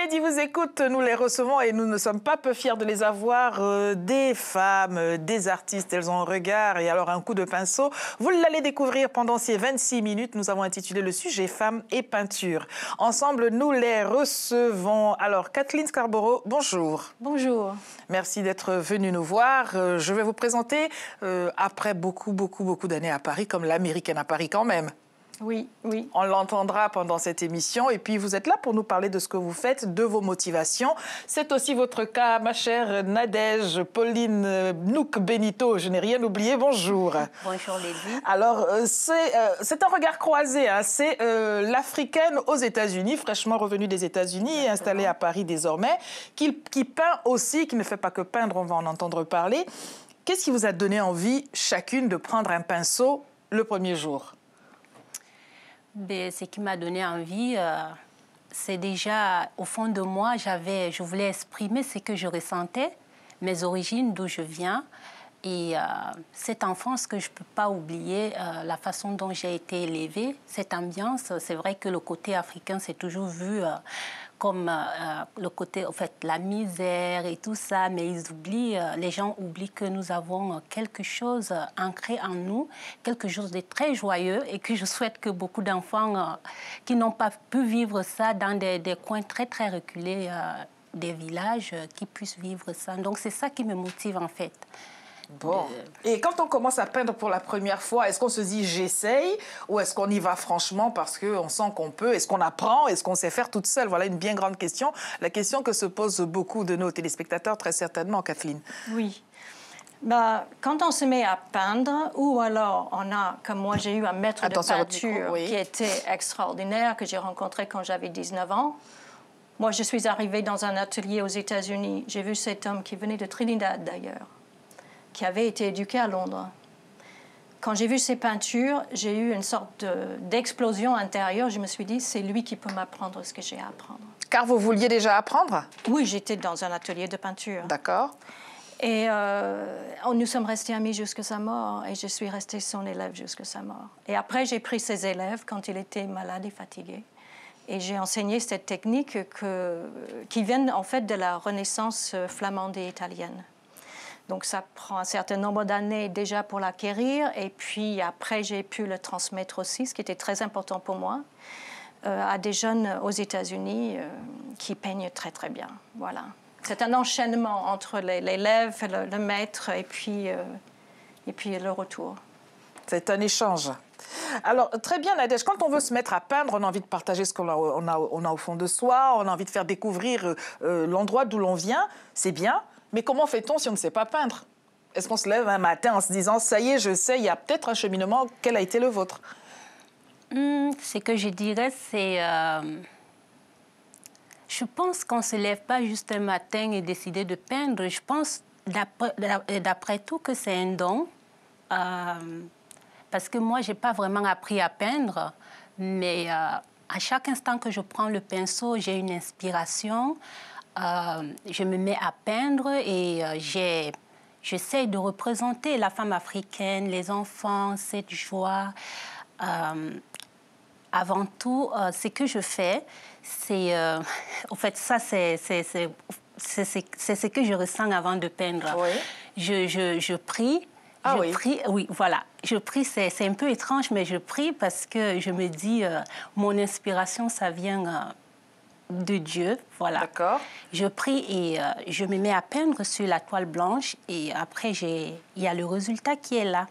Mehdi vous écoute, nous les recevons et nous ne sommes pas peu fiers de les avoir. Des femmes, des artistes, elles ont un regard et alors un coup de pinceau. Vous l'allez découvrir pendant ces 26 minutes. Nous avons intitulé le sujet Femmes et peinture. Ensemble, nous les recevons. Alors, Kathleen Scarborough, bonjour. Bonjour. Merci d'être venue nous voir. Je vais vous présenter, après beaucoup d'années à Paris, comme l'américaine à Paris quand même. Oui, oui. On l'entendra pendant cette émission. Et puis, vous êtes là pour nous parler de ce que vous faites, de vos motivations. C'est aussi votre cas, ma chère Nadège Pauline Nouk Benito. Je n'ai rien oublié. Bonjour. Bonjour, Lady. Alors, c'est un regard croisé. Hein. C'est l'Africaine aux États-Unis, fraîchement revenue des États-Unis et installée à Paris désormais, qui peint aussi, qui ne fait pas que peindre, on va en entendre parler. Qu'est-ce qui vous a donné envie, chacune, de prendre un pinceau le premier jour ? Ce qui m'a donné envie, c'est déjà, au fond de moi, je voulais exprimer ce que je ressentais, mes origines, d'où je viens. Et cette enfance que je ne peux pas oublier, la façon dont j'ai été élevée, cette ambiance, c'est vrai que le côté africain, c'est toujours vu comme le côté, en fait, la misère et tout ça, mais les gens oublient que nous avons quelque chose ancré en nous, quelque chose de très joyeux et que je souhaite que beaucoup d'enfants qui n'ont pas pu vivre ça dans des coins très, très reculés des villages, qui puissent vivre ça. Donc, c'est ça qui me motive, en fait. Bon. Et quand on commence à peindre pour la première fois, est-ce qu'on se dit j'essaye ou est-ce qu'on y va franchement parce qu'on sent qu'on peut? Est-ce qu'on apprend? Est-ce qu'on sait faire toute seule? Voilà une bien grande question. La question que se posent beaucoup de nos téléspectateurs, très certainement, Kathleen. Oui. Quand on se met à peindre, ou alors on a, comme moi, j'ai eu un maître de peinture qui était extraordinaire, que j'ai rencontré quand j'avais 19 ans. Moi, je suis arrivée dans un atelier aux États-Unis. J'ai vu cet homme qui venait de Trinidad, d'ailleurs, qui avait été éduqué à Londres. Quand j'ai vu ses peintures, j'ai eu une sorte d'explosion intérieure. Je me suis dit, c'est lui qui peut m'apprendre ce que j'ai à apprendre. Car vous vouliez déjà apprendre? Oui, j'étais dans un atelier de peinture. D'accord. Et nous sommes restés amis jusqu'à sa mort, et je suis restée son élève jusqu'à sa mort. Et après, j'ai pris ses élèves quand il était malade et fatigué. Et j'ai enseigné cette technique qui vient en fait de la Renaissance flamande et italienne. Donc, ça prend un certain nombre d'années déjà pour l'acquérir. Et puis, après, j'ai pu le transmettre aussi, ce qui était très important pour moi, à des jeunes aux États-Unis qui peignent très, très bien. Voilà. C'est un enchaînement entre l'élève, le maître et puis le retour. C'est un échange. Alors, très bien, Nadège, quand on veut se mettre à peindre, on a envie de partager ce qu'on a au fond de soi, on a envie de faire découvrir l'endroit d'où l'on vient, c'est bien. Mais comment fait-on si on ne sait pas peindre? Est-ce qu'on se lève un matin en se disant « ça y est, je sais, il y a peut-être un cheminement ». Quel a été le vôtre? Ce que je dirais, c'est... je pense qu'on ne se lève pas juste un matin et décider de peindre. Je pense, d'après tout, que c'est un don. Parce que moi, je n'ai pas vraiment appris à peindre. Mais à chaque instant que je prends le pinceau, j'ai une inspiration. Je me mets à peindre et j'essaie de représenter la femme africaine, les enfants, cette joie. Avant tout, ce que je fais, c'est... en fait, ça, c'est ce que je ressens avant de peindre. Oui. Je prie. Prie, oui, voilà. Je prie, c'est un peu étrange, mais je prie parce que je me dis, mon inspiration, ça vient... de Dieu, voilà. D'accord. Je prie et je me mets à peindre sur la toile blanche et après, il y a le résultat qui est là.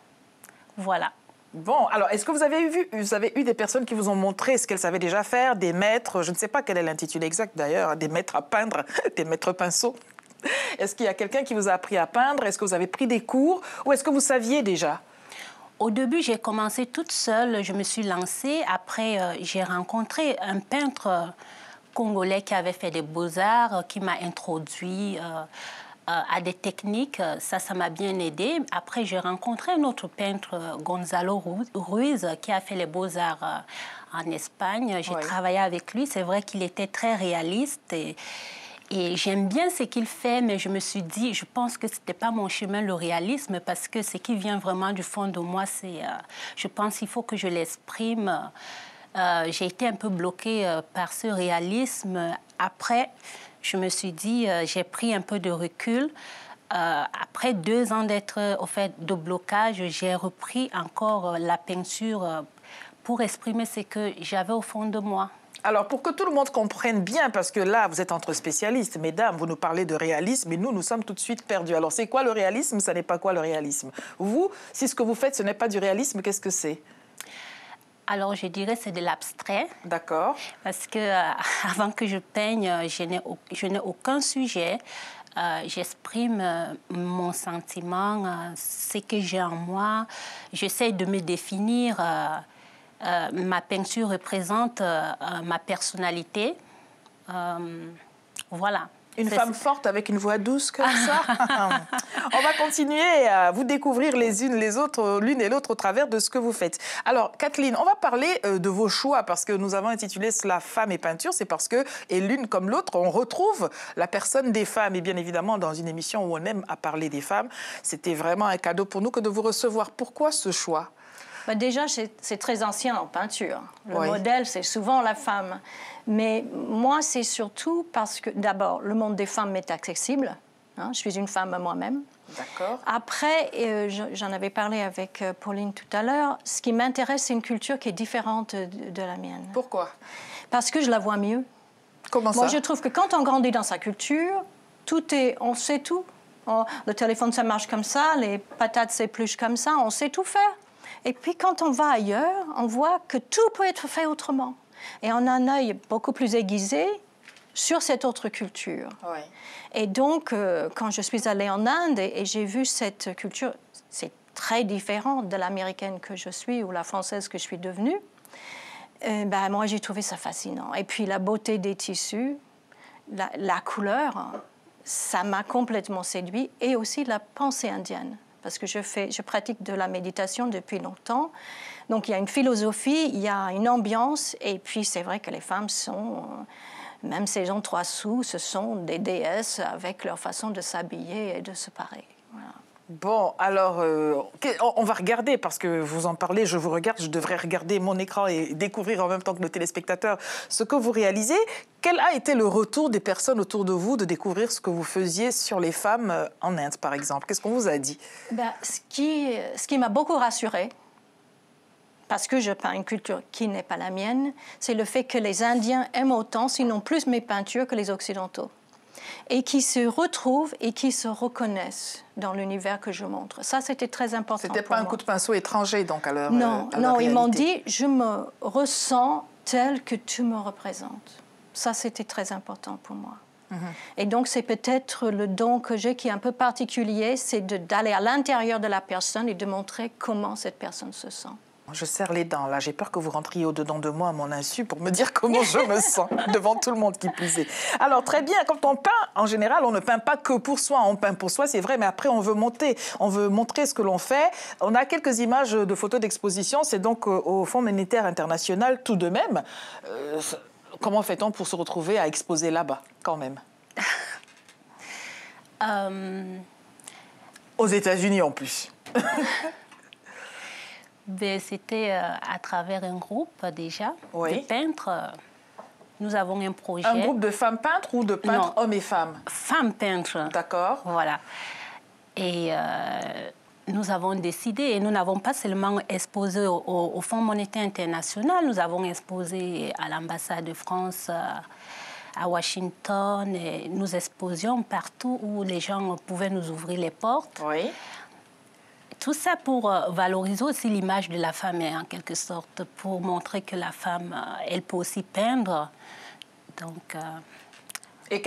Voilà. Bon, alors, est-ce que vous avez eu des personnes qui vous ont montré ce qu'elles savaient déjà faire, des maîtres, je ne sais pas quel est l'intitulé exact d'ailleurs, des maîtres à peindre, des maîtres pinceaux? Est-ce qu'il y a quelqu'un qui vous a appris à peindre? Est-ce que vous avez pris des cours ou est-ce que vous saviez déjà? Au début, j'ai commencé toute seule, je me suis lancée. Après, j'ai rencontré un peintre congolais qui avait fait des beaux-arts, qui m'a introduit à des techniques. Ça m'a bien aidé. Après, j'ai rencontré un autre peintre, Gonzalo Ruiz, qui a fait les beaux-arts en Espagne. J'ai travaillé avec lui. C'est vrai qu'il était très réaliste et j'aime bien ce qu'il fait, mais je me suis dit, je pense que ce n'était pas mon chemin, le réalisme, parce que ce qui vient vraiment du fond de moi, c'est, je pense qu'il faut que je l'exprime. J'ai été un peu bloquée par ce réalisme après, je me suis dit, j'ai pris un peu de recul. Après 2 ans d'être au fait de blocage, j'ai repris encore la peinture pour exprimer ce que j'avais au fond de moi. Alors, pour que tout le monde comprenne bien, parce que là, vous êtes entre spécialistes, mesdames, vous nous parlez de réalisme, et nous sommes tout de suite perdus. Alors, c'est quoi le réalisme? Ça n'est pas quoi le réalisme? Vous, si ce que vous faites, ce n'est pas du réalisme, qu'est-ce que c'est? Alors, je dirais que c'est de l'abstrait. D'accord. Parce que avant que je peigne, je n'ai aucun sujet. J'exprime mon sentiment, ce que j'ai en moi. J'essaie de me définir. Ma peinture représente ma personnalité. Voilà. Une femme forte avec une voix douce comme ça. On va continuer à vous découvrir les unes les autres, l'une et l'autre au travers de ce que vous faites. Alors, Kathleen, on va parler de vos choix parce que nous avons intitulé cela Femmes et peinture. C'est parce que, et l'une comme l'autre, on retrouve la personne des femmes. Et bien évidemment, dans une émission où on aime à parler des femmes, c'était vraiment un cadeau pour nous que de vous recevoir. Pourquoi ce choix? Déjà, c'est très ancien en peinture. Le modèle, c'est souvent la femme. Mais moi, c'est surtout parce que, d'abord, le monde des femmes m'est accessible. Hein, je suis une femme moi-même. D'accord. Après, j'en avais parlé avec Pauline tout à l'heure, ce qui m'intéresse, c'est une culture qui est différente de la mienne. Pourquoi? Parce que je la vois mieux. Comment ça? Moi, je trouve que quand on grandit dans sa culture, on sait tout. Le téléphone, ça marche comme ça, les patates s'épluchent comme ça, on sait tout faire. Et puis, quand on va ailleurs, on voit que tout peut être fait autrement. Et on a un œil beaucoup plus aiguisé sur cette autre culture. Oui. Et donc, quand je suis allée en Inde et j'ai vu cette culture, c'est très différent de l'américaine que je suis ou la française que je suis devenue, moi, j'ai trouvé ça fascinant. Et puis, la beauté des tissus, la couleur, ça m'a complètement séduit. Et aussi la pensée indienne. Parce que je pratique de la méditation depuis longtemps. Donc, il y a une philosophie, il y a une ambiance. Et puis, c'est vrai que les femmes sont, même si elles ont 3 sous, ce sont des déesses avec leur façon de s'habiller et de se parer. Voilà. Bon, alors, on va regarder, parce que vous en parlez, je vous regarde, je devrais regarder mon écran et découvrir en même temps que nos téléspectateurs ce que vous réalisez. Quel a été le retour des personnes autour de vous de découvrir ce que vous faisiez sur les femmes en Inde, par exemple? Qu'est-ce qu'on vous a dit? Ce qui m'a beaucoup rassurée, parce que je peins une culture qui n'est pas la mienne, c'est le fait que les Indiens aiment autant, sinon plus, mes peintures que les Occidentaux. Et qui se retrouvent et qui se reconnaissent dans l'univers que je montre. Ça, c'était très important pour moi. C'était pas un coup de pinceau étranger, donc, à leur Non, à leur ils m'ont dit, je me ressens tel que tu me représentes. Ça, c'était très important pour moi. Et donc, c'est peut-être le don que j'ai qui est un peu particulier, c'est d'aller à l'intérieur de la personne et de montrer comment cette personne se sent. Je serre les dents, là. J'ai peur que vous rentriez au-dedans de moi à mon insu pour me dire comment je me sens, devant tout le monde qui plus est. Alors, très bien, quand on peint, en général, on ne peint pas que pour soi. On peint pour soi, c'est vrai, mais après, on veut montrer ce que l'on fait. On a quelques images de photos d'exposition. C'est donc au Fonds monétaire international, tout de même. Comment fait-on pour se retrouver à exposer là-bas, quand même? Aux États-Unis, en plus. C'était à travers un groupe déjà de peintres. Nous avons un projet. Un groupe de femmes peintres ou de peintres hommes et femmes? Femmes peintres. D'accord. Voilà. Et nous avons décidé, et nous n'avons pas seulement exposé au Fonds monétaire international, nous avons exposé à l'ambassade de France à Washington, et nous exposions partout où les gens pouvaient nous ouvrir les portes. Oui. Tout ça pour valoriser aussi l'image de la femme, en quelque sorte, pour montrer que la femme, elle peut aussi peindre. Donc, Et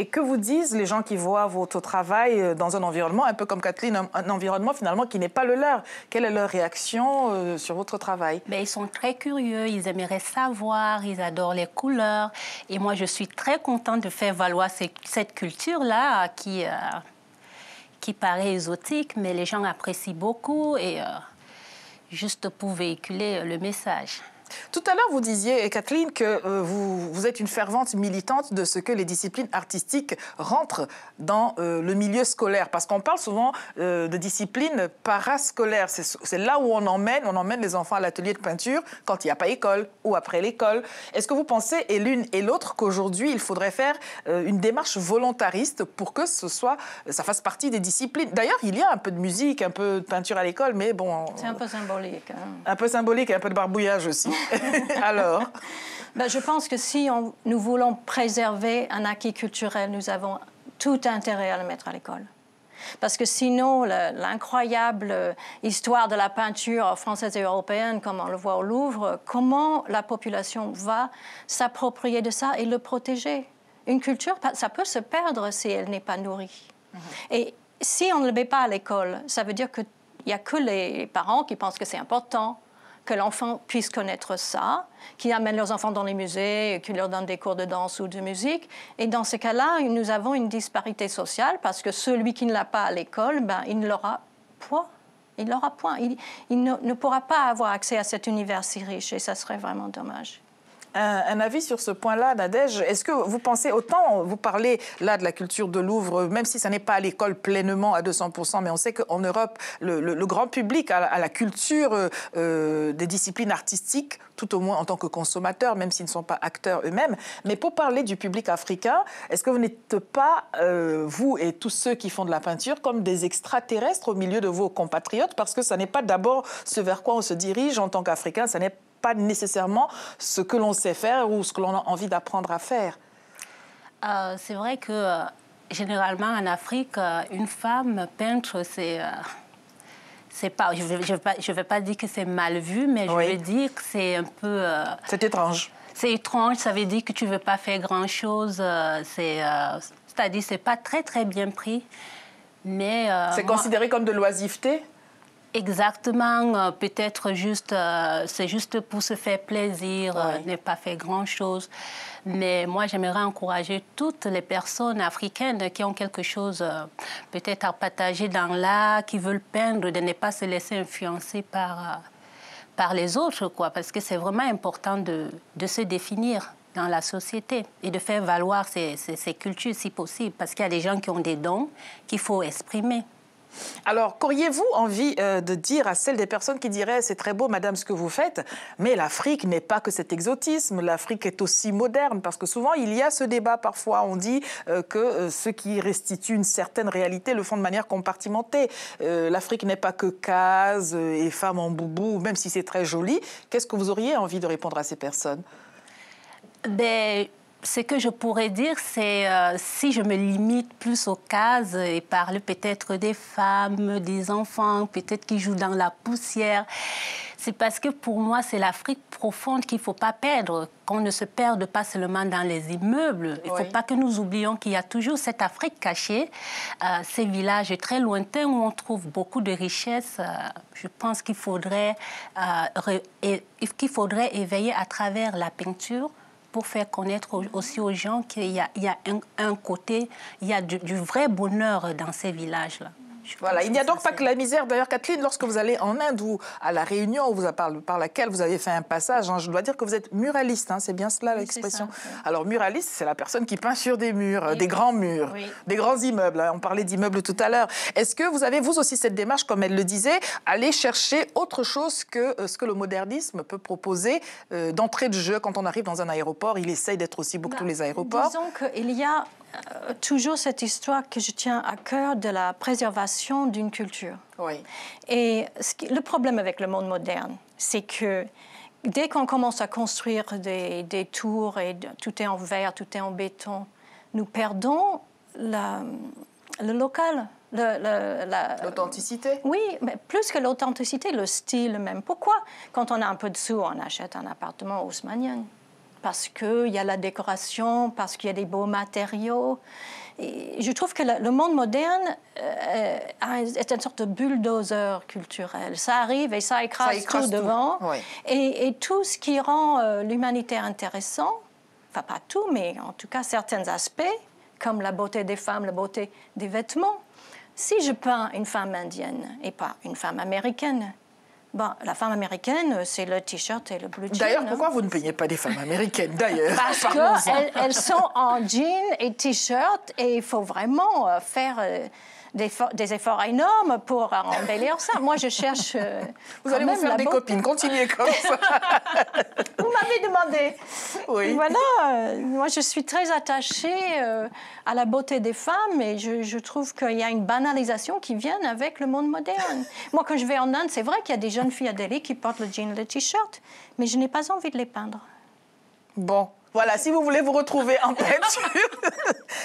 que vous disent les gens qui voient votre travail dans un environnement, un peu comme Kathleen, un environnement finalement qui n'est pas le leur? Quelle est leur réaction sur votre travail? Ils sont très curieux, ils aimeraient savoir, ils adorent les couleurs. Et moi, je suis très contente de faire valoir cette culture-là qui paraît exotique, mais les gens apprécient beaucoup, et juste pour véhiculer le message. Tout à l'heure, vous disiez, Kathleen, que vous êtes une fervente militante de ce que les disciplines artistiques rentrent dans le milieu scolaire. Parce qu'on parle souvent de disciplines parascolaires. C'est là où on emmène les enfants à l'atelier de peinture quand il n'y a pas école ou après l'école. Est-ce que vous pensez, et l'une et l'autre, qu'aujourd'hui, il faudrait faire une démarche volontariste pour que ça fasse partie des disciplines? D'ailleurs, il y a un peu de musique, un peu de peinture à l'école, mais bon... C'est un peu symbolique. Hein. Un peu symbolique et un peu de barbouillage aussi. Alors je pense que si nous voulons préserver un acquis culturel, nous avons tout intérêt à le mettre à l'école. Parce que sinon, l'incroyable histoire de la peinture française et européenne, comme on le voit au Louvre, comment la population va s'approprier de ça et le protéger? Une culture, ça peut se perdre si elle n'est pas nourrie. Et si on ne le met pas à l'école, ça veut dire qu'il n'y a que les parents qui pensent que c'est important que l'enfant puisse connaître ça, qui amènent leurs enfants dans les musées, qui leur donnent des cours de danse ou de musique. Et dans ce cas-là, nous avons une disparité sociale parce que celui qui ne l'a pas à l'école, il ne l'aura point. Il l'aura point. Il ne pourra pas avoir accès à cet univers si riche et ça serait vraiment dommage. Un avis sur ce point-là, Nadège. Est-ce que vous pensez, autant vous parlez là de la culture de Louvre, même si ça n'est pas à l'école pleinement à 200%, mais on sait qu'en Europe, le grand public a la culture des disciplines artistiques, tout au moins en tant que consommateurs, même s'ils ne sont pas acteurs eux-mêmes. Mais pour parler du public africain, est-ce que vous n'êtes pas, vous et tous ceux qui font de la peinture, comme des extraterrestres au milieu de vos compatriotes? Parce que ça n'est pas d'abord ce vers quoi on se dirige en tant qu'Africain, ça n'est pas nécessairement ce que l'on sait faire ou ce que l'on a envie d'apprendre à faire. C'est vrai que généralement en Afrique, une femme peintre, c'est pas, je vais pas dire que c'est mal vu, mais je veux dire que c'est un peu... c'est étrange. C'est étrange, ça veut dire que tu veux pas faire grand-chose. C'est-à-dire c'est pas très, très bien pris. Mais... c'est considéré comme de l'oisiveté? Exactement, peut-être juste, c'est juste pour se faire plaisir, ne pas faire grand-chose. Mais moi, j'aimerais encourager toutes les personnes africaines qui ont quelque chose peut-être à partager dans l'art, qui veulent peindre, de ne pas se laisser influencer par les autres, quoi, parce que c'est vraiment important de se définir dans la société et de faire valoir ces cultures si possible, parce qu'il y a des gens qui ont des dons qu'il faut exprimer. Alors, qu'auriez-vous envie de dire à celles des personnes qui diraient « c'est très beau, madame, ce que vous faites, mais l'Afrique n'est pas que cet exotisme, l'Afrique est aussi moderne ». Parce que souvent, il y a ce débat parfois, on dit que ceux qui restituent une certaine réalité le font de manière compartimentée. L'Afrique n'est pas que cases et femmes en boubou, même si c'est très joli. Qu'est-ce que vous auriez envie de répondre à ces personnes? Ce que je pourrais dire, c'est si je me limite plus aux cases et parler peut-être des femmes, des enfants, peut-être qui jouent dans la poussière, c'est parce que pour moi, c'est l'Afrique profonde qu'il ne faut pas perdre, qu'on ne se perde pas seulement dans les immeubles. Il ne faut pas que nous oublions qu'il y a toujours cette Afrique cachée, ces villages très lointains où on trouve beaucoup de richesses. Je pense qu'il faudrait éveiller à travers la peinture pour faire connaître aussi aux gens qu'il y a un côté, il y a du vrai bonheur dans ces villages-là. Voilà, il n'y a donc pas que la misère. D'ailleurs, Kathleen, lorsque vous allez en Inde ou à La Réunion, par laquelle vous avez fait un passage, je dois dire que vous êtes muraliste, c'est bien cela l'expression. Alors, muraliste, c'est la personne qui peint sur des murs, des grands murs, des grands immeubles. On parlait d'immeubles tout à l'heure. Est-ce que vous avez, vous aussi, cette démarche, comme elle le disait, aller chercher autre chose que ce que le modernisme peut proposer d'entrée de jeu quand on arrive dans un aéroport? Il essaye d'être aussi beau que tous les aéroports. Disons qu'il y a toujours cette histoire que je tiens à cœur de la préservation d'une culture. Et le problème avec le monde moderne, c'est que dès qu'on commence à construire des tours et tout est en verre, tout est en béton, nous perdons le local. L'authenticité? Oui, mais plus que l'authenticité, le style même. Pourquoi, quand on a un peu de sous, on achète un appartement haussmannien? Parce qu'il y a la décoration, parce qu'il y a des beaux matériaux. Et je trouve que le monde moderne est une sorte de bulldozer culturel. Ça arrive et ça écrase tout devant. Et tout ce qui rend l'humanité intéressant, enfin pas tout, mais en tout cas certains aspects, comme la beauté des femmes, la beauté des vêtements. Si je peins une femme indienne et pas une femme américaine, Bon, la femme américaine, c'est le t-shirt et le blue jean. D'ailleurs, pourquoi vous ne peignez pas des femmes américaines, d'ailleurs? Parce qu'elles sont en jean et t-shirt et il faut vraiment faire des efforts énormes pour embellir ça. Moi, je cherche vous allez vous faire des copines, continuez comme ça. Vous m'avez demandé. Oui. Voilà, moi, je suis très attachée à la beauté des femmes et je trouve qu'il y a une banalisation qui vient avec le monde moderne. Moi, quand je vais en Inde, c'est vrai qu'il y a des jeunes filles à Delhi qui portent le jean et le t-shirt, mais je n'ai pas envie de les peindre. Bon. Voilà, si vous voulez vous retrouver en peinture,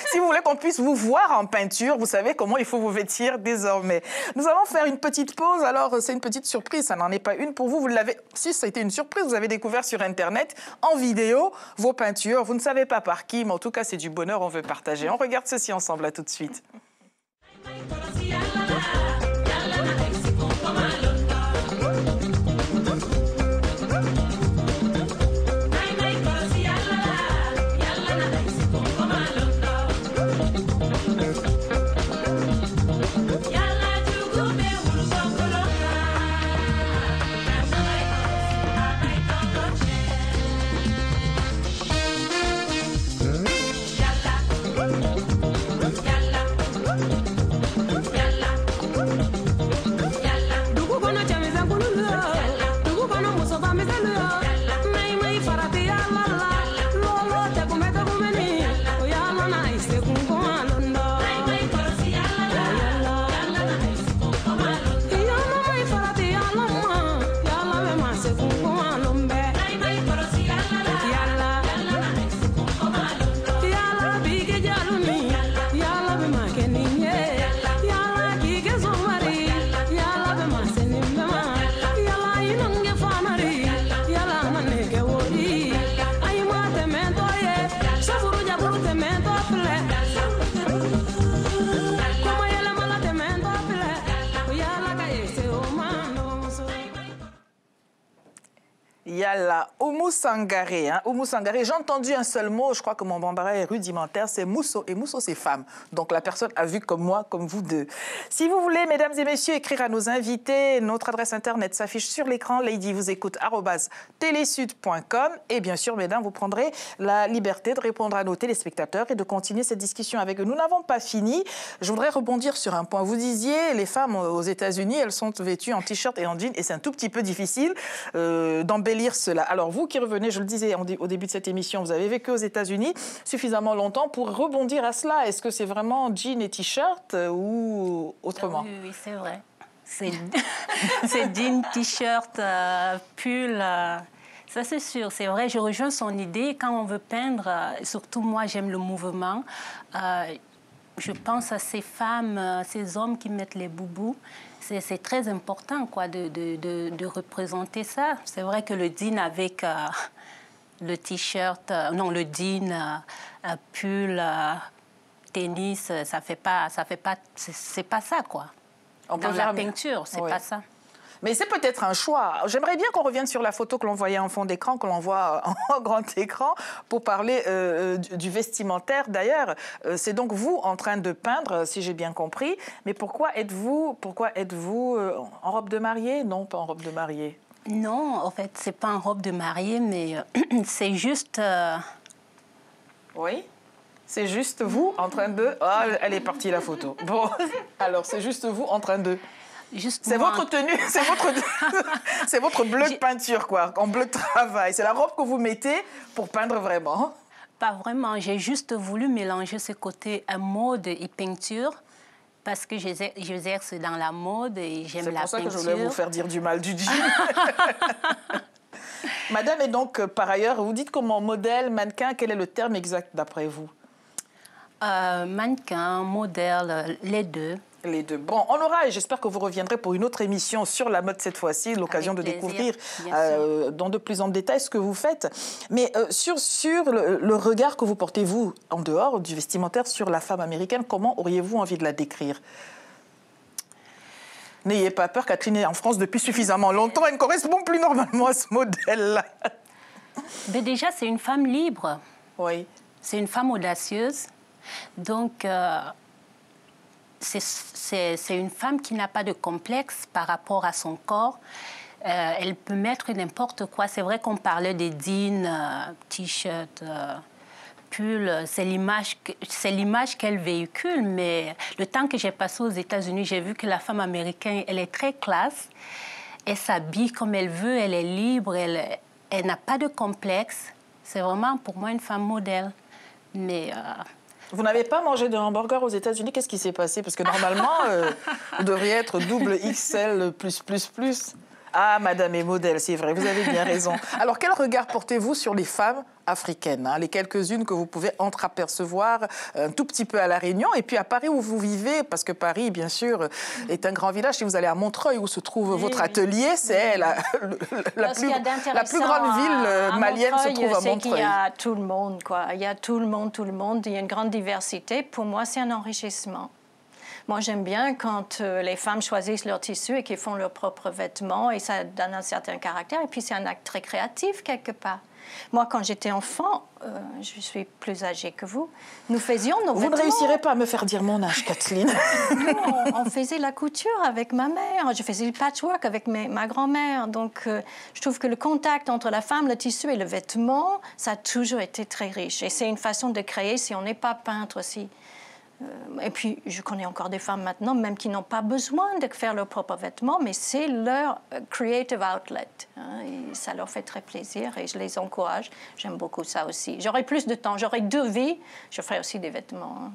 si vous voulez qu'on puisse vous voir en peinture, vous savez comment il faut vous vêtir désormais. Nous allons faire une petite pause. Alors, c'est une petite surprise, ça n'en est pas une pour vous. Vous l'avez, si ça a été une surprise, vous avez découvert sur Internet, en vidéo, vos peintures. Vous ne savez pas par qui, mais en tout cas, c'est du bonheur, on veut partager. On regarde ceci ensemble, à tout de suite. Yalla, Oumou Sangaré. Hein? Oumou Sangaré, j'ai entendu un seul mot, je crois que mon bambara est rudimentaire, c'est Mousso. Et Mousso, c'est femme. Donc la personne a vu comme moi, comme vous deux. Si vous voulez, mesdames et messieurs, écrire à nos invités, notre adresse internet s'affiche sur l'écran, ladyvousécoute@telesud.com. Et bien sûr, mesdames, vous prendrez la liberté de répondre à nos téléspectateurs et de continuer cette discussion avec eux. Nous n'avons pas fini. Je voudrais rebondir sur un point. Vous disiez, les femmes aux États-Unis, elles sont vêtues en t-shirt et en jean, et c'est un tout petit peu difficile d'embellir cela. Alors vous qui revenez, je le disais au début de cette émission, vous avez vécu aux États-Unis suffisamment longtemps pour rebondir à cela. Est-ce que c'est vraiment jean et t-shirt ou autrement? Oui, c'est vrai. C'est jean, t-shirt, pull. Ça, c'est sûr, c'est vrai. Je rejoins son idée. Quand on veut peindre, surtout moi, j'aime le mouvement. Je pense à ces femmes, ces hommes qui mettent les boubous. C'est très important quoi, de représenter ça. C'est vrai que le jean avec le t-shirt, non, le jean, pull, tennis, ça fait pas, c'est pas ça, quoi. Dans la peinture, c'est pas ça. Mais c'est peut-être un choix. J'aimerais bien qu'on revienne sur la photo que l'on voyait en fond d'écran, que l'on voit en grand écran, pour parler du vestimentaire. D'ailleurs, c'est donc vous en train de peindre, si j'ai bien compris. Mais pourquoi êtes-vous en robe de mariée? Non, pas en robe de mariée. Non, en fait, c'est pas en robe de mariée, mais c'est juste... Oui. C'est juste vous en train de... Ah, elle est partie la photo. Bon, alors c'est juste vous en train de... C'est votre tenue, c'est votre bleu de peinture, quoi, en bleu de travail. C'est la robe que vous mettez pour peindre vraiment. Pas vraiment, j'ai juste voulu mélanger ce côté mode et peinture parce que j'exerce dans la mode et j'aime la peinture. C'est pour ça que je voulais vous faire dire du mal du jean. Madame, et donc, par ailleurs, vous dites comment modèle, mannequin, quel est le terme exact d'après vous? Mannequin, modèle, les deux. Les deux. Bon, on aura, et j'espère que vous reviendrez pour une autre émission sur la mode cette fois-ci, l'occasion de découvrir dans de plus en détail ce que vous faites. Mais sur le regard que vous portez, vous, en dehors du vestimentaire, sur la femme américaine, comment auriez-vous envie de la décrire? N'ayez pas peur, Catherine est en France depuis suffisamment longtemps, elle ne correspond plus normalement à ce modèle-là. Mais déjà, c'est une femme libre. Oui. C'est une femme audacieuse. Donc... c'est une femme qui n'a pas de complexe par rapport à son corps. Elle peut mettre n'importe quoi. C'est vrai qu'on parlait des jeans, t-shirts, pulls. C'est l'image qu'elle véhicule. Mais le temps que j'ai passé aux États-Unis, j'ai vu que la femme américaine, elle est très classe. Elle s'habille comme elle veut, elle est libre, elle n'a pas de complexe. C'est vraiment pour moi une femme modèle. Mais... Vous n'avez pas mangé de hamburger aux États-Unis? Qu'est-ce qui s'est passé? Parce que normalement, vous devriez être double XL plus. Ah, madame est modèle, c'est vrai, vous avez bien raison. Alors, quel regard portez-vous sur les femmes africaines, hein, les quelques-unes que vous pouvez entreapercevoir un tout petit peu à La Réunion et puis à Paris où vous vivez, parce que Paris, bien sûr, est un grand village. Si vous allez à Montreuil où se trouve votre atelier, c'est la plus grande ville malienne se trouve à Montreuil. C'est qu'il y a tout le monde, quoi. Il y a tout le monde. Il y a une grande diversité. Pour moi, c'est un enrichissement. Moi, j'aime bien quand les femmes choisissent leur tissu et qu'ils font leurs propres vêtements et ça donne un certain caractère. Et puis, c'est un acte très créatif, quelque part. Moi, quand j'étais enfant, je suis plus âgée que vous, nous faisions nos vêtements. Vous ne réussirez pas à me faire dire mon âge, Kathleen. Nous, on faisait la couture avec ma mère. Je faisais le patchwork avec ma grand-mère. Donc, je trouve que le contact entre la femme, le tissu et le vêtement, ça a toujours été très riche. Et c'est une façon de créer si on n'est pas peintre aussi. Et puis, je connais encore des femmes maintenant, même qui n'ont pas besoin de faire leurs propres vêtements, mais c'est leur creative outlet. Hein, et ça leur fait très plaisir et je les encourage. J'aime beaucoup ça aussi. J'aurai plus de temps, j'aurai 2 vies. Je ferai aussi des vêtements. Hein.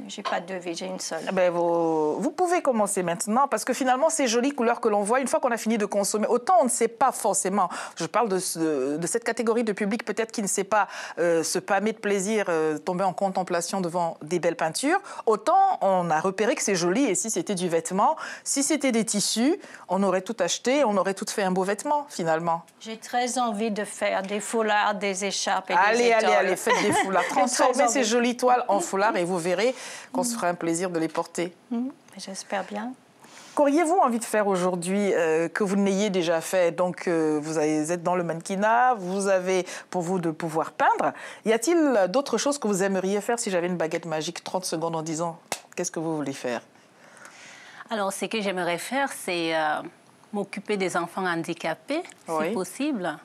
Je n'ai pas 2 vies, j'ai une seule. Ben vous pouvez commencer maintenant, parce que finalement, ces jolies couleurs que l'on voit, une fois qu'on a fini de consommer, autant on ne sait pas forcément, je parle de cette catégorie de public peut-être qui ne sait pas se pâmer de plaisir, tomber en contemplation devant des belles peintures, autant on a repéré que c'est joli, et si c'était du vêtement, si c'était des tissus, on aurait tout acheté, on aurait tout fait un beau vêtement, finalement. J'ai très envie de faire des foulards, des écharpes et des étoiles. Allez, faites des foulards. Transformez ces jolies toiles en foulards et vous verrez qu'on se fera un plaisir de les porter. J'espère bien. Qu'auriez-vous envie de faire aujourd'hui que vous n'ayez déjà fait? Donc, vous êtes dans le mannequinat, vous avez pour vous de pouvoir peindre. Y a-t-il d'autres choses que vous aimeriez faire si j'avais une baguette magique, 30 secondes en disant qu'est-ce que vous voulez faire? Alors, ce que j'aimerais faire, c'est m'occuper des enfants handicapés, si possible.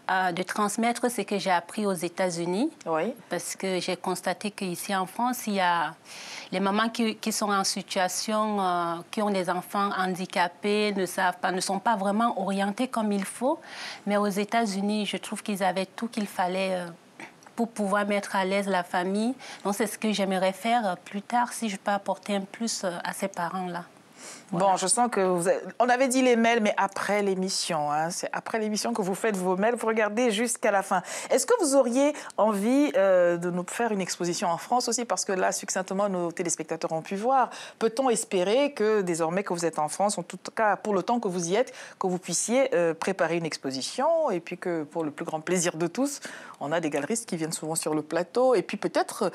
De transmettre ce que j'ai appris aux États-Unis. Oui. Parce que j'ai constaté qu'ici en France, il y a les mamans qui sont en situation, qui ont des enfants handicapés, ne sont pas vraiment orientées comme il faut. Mais aux États-Unis, je trouve qu'ils avaient tout qu'il fallait pour pouvoir mettre à l'aise la famille. Donc, c'est ce que j'aimerais faire plus tard, si je peux apporter un plus à ces parents-là. Voilà. Bon, je sens que on avait dit les mails, mais après l'émission. Hein, c'est après l'émission que vous faites vos mails. Vous regardez jusqu'à la fin. Est-ce que vous auriez envie de nous faire une exposition en France aussi? Parce que là, succinctement, nos téléspectateurs ont pu voir. Peut-on espérer que désormais que vous êtes en France, en tout cas pour le temps que vous y êtes, que vous puissiez préparer une exposition et puis que pour le plus grand plaisir de tous, on a des galeristes qui viennent souvent sur le plateau et puis peut-être...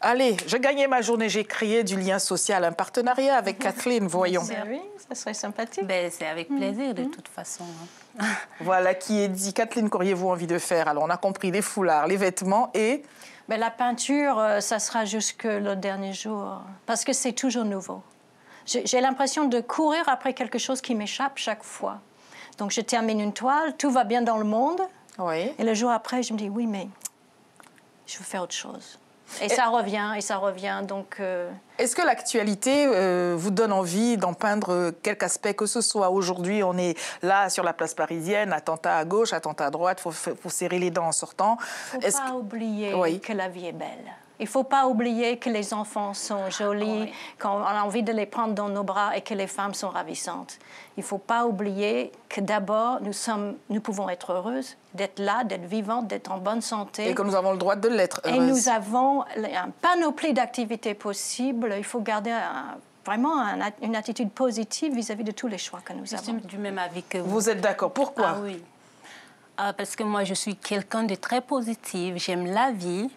Allez, je gagnais ma journée, j'ai créé du lien social, un partenariat avec Kathleen, voyons. Oui, ça serait sympathique. Ben, c'est avec plaisir, de toute façon. Voilà qui est dit. Kathleen, qu'auriez-vous envie de faire? Alors, on a compris les foulards, les vêtements et... Mais la peinture, ça sera jusque le dernier jour, parce que c'est toujours nouveau. J'ai l'impression de courir après quelque chose qui m'échappe chaque fois. Donc, je termine une toile, tout va bien dans le monde. Oui. Et le jour après, je me dis, oui, mais je veux faire autre chose. Et ça revient, donc... Est-ce que l'actualité vous donne envie d'en peindre quelque aspect que ce soit? Aujourd'hui, on est là sur la place parisienne, attentat à gauche, attentat à droite, il faut serrer les dents en sortant. Il ne faut pas oublier que la vie est belle. Il ne faut pas oublier que les enfants sont jolis, qu'on a envie de les prendre dans nos bras et que les femmes sont ravissantes. Il ne faut pas oublier que d'abord, nous pouvons être heureuses, d'être là, d'être vivantes, d'être en bonne santé. Et que nous avons le droit de l'être heureuse. Et nous avons un panoplie d'activités possibles. Il faut garder vraiment une attitude positive vis-à-vis de tous les choix que nous avons. Je suis du même avis que vous. Vous êtes d'accord? Pourquoi? Ah oui. Parce que moi, je suis quelqu'un de très positif. J'aime la vie.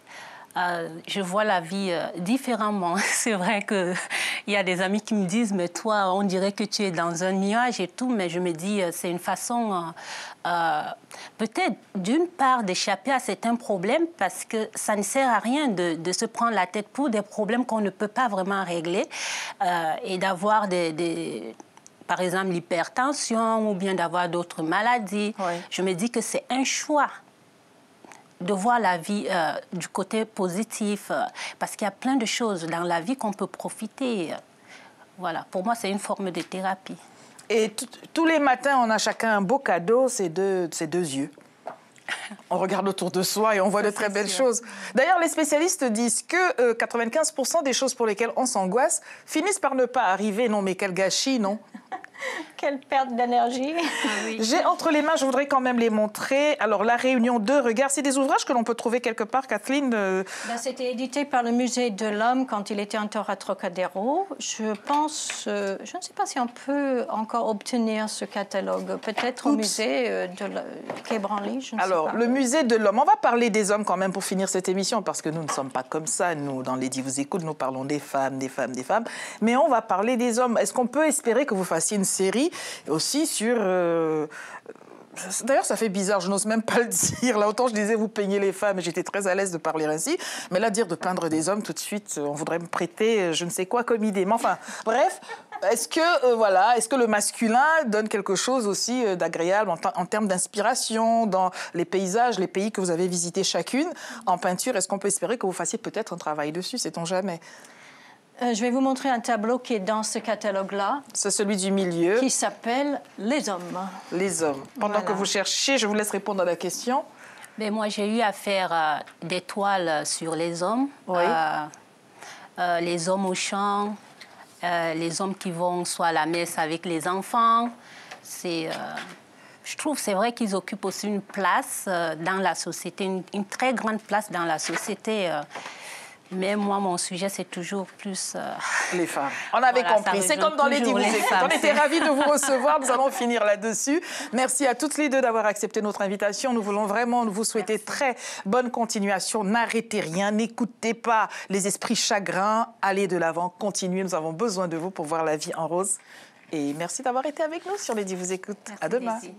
Je vois la vie différemment. C'est vrai qu'il y a des amis qui me disent « mais toi, on dirait que tu es dans un nuage et tout », mais je me dis c'est une façon peut-être d'une part d'échapper à certains problèmes parce que ça ne sert à rien de se prendre la tête pour des problèmes qu'on ne peut pas vraiment régler et d'avoir par exemple, l'hypertension ou bien d'avoir d'autres maladies. Oui. Je me dis que c'est un choix de voir la vie du côté positif, parce qu'il y a plein de choses dans la vie qu'on peut profiter. Voilà, pour moi, c'est une forme de thérapie. Et tous les matins, on a chacun un beau cadeau, c'est deux yeux. On regarde autour de soi et on voit de très belles choses. D'ailleurs, les spécialistes disent que 95% des choses pour lesquelles on s'angoisse finissent par ne pas arriver. Non, mais quel gâchis, non? Quelle perte d'énergie. Oui. J'ai entre les mains, je voudrais quand même les montrer. Alors, La Réunion 2, regarde, c'est des ouvrages que l'on peut trouver quelque part, Kathleen. C'était édité par le Musée de l'Homme quand il était encore à Trocadéro. Je pense, je ne sais pas si on peut encore obtenir ce catalogue. Peut-être au musée de Quai Branly, je ne sais pas. Alors, le Musée de l'Homme. On va parler des hommes quand même pour finir cette émission, parce que nous ne sommes pas comme ça. Nous, dans Les 10 vous écoute, nous parlons des femmes, des femmes, des femmes. Mais on va parler des hommes. Est-ce qu'on peut espérer que vous fassiez une série aussi sur... D'ailleurs, ça fait bizarre, je n'ose même pas le dire. Là, autant je disais, vous peignez les femmes, et j'étais très à l'aise de parler ainsi. Mais là, dire de peindre des hommes, tout de suite, on voudrait me prêter je ne sais quoi comme idée. Mais enfin, bref, est-ce que le masculin donne quelque chose aussi d'agréable en termes d'inspiration dans les paysages, les pays que vous avez visités chacune en peinture? Est-ce qu'on peut espérer que vous fassiez peut-être un travail dessus, sait-on jamais? Je vais vous montrer un tableau qui est dans ce catalogue-là. C'est celui du milieu. Qui s'appelle « Les hommes ». Les hommes. Pendant que vous cherchez, je vous laisse répondre à la question. Mais moi, j'ai eu à faire des toiles sur les hommes. Oui. Les hommes au champ, les hommes qui vont soit à la messe avec les enfants. Je trouve c'est vrai qu'ils occupent aussi une place dans la société, une très grande place dans la société. Mais moi, mon sujet, c'est toujours plus... Les femmes. On avait compris. C'est comme dans Les 10 vous écoute. On était ravis de vous recevoir. Nous allons finir là-dessus. Merci à toutes les deux d'avoir accepté notre invitation. Nous voulons vraiment vous souhaiter très bonne continuation. N'arrêtez rien, n'écoutez pas les esprits chagrins. Allez de l'avant, continuez. Nous avons besoin de vous pour voir la vie en rose. Et merci d'avoir été avec nous sur Les 10 vous écoute. À demain. Merci.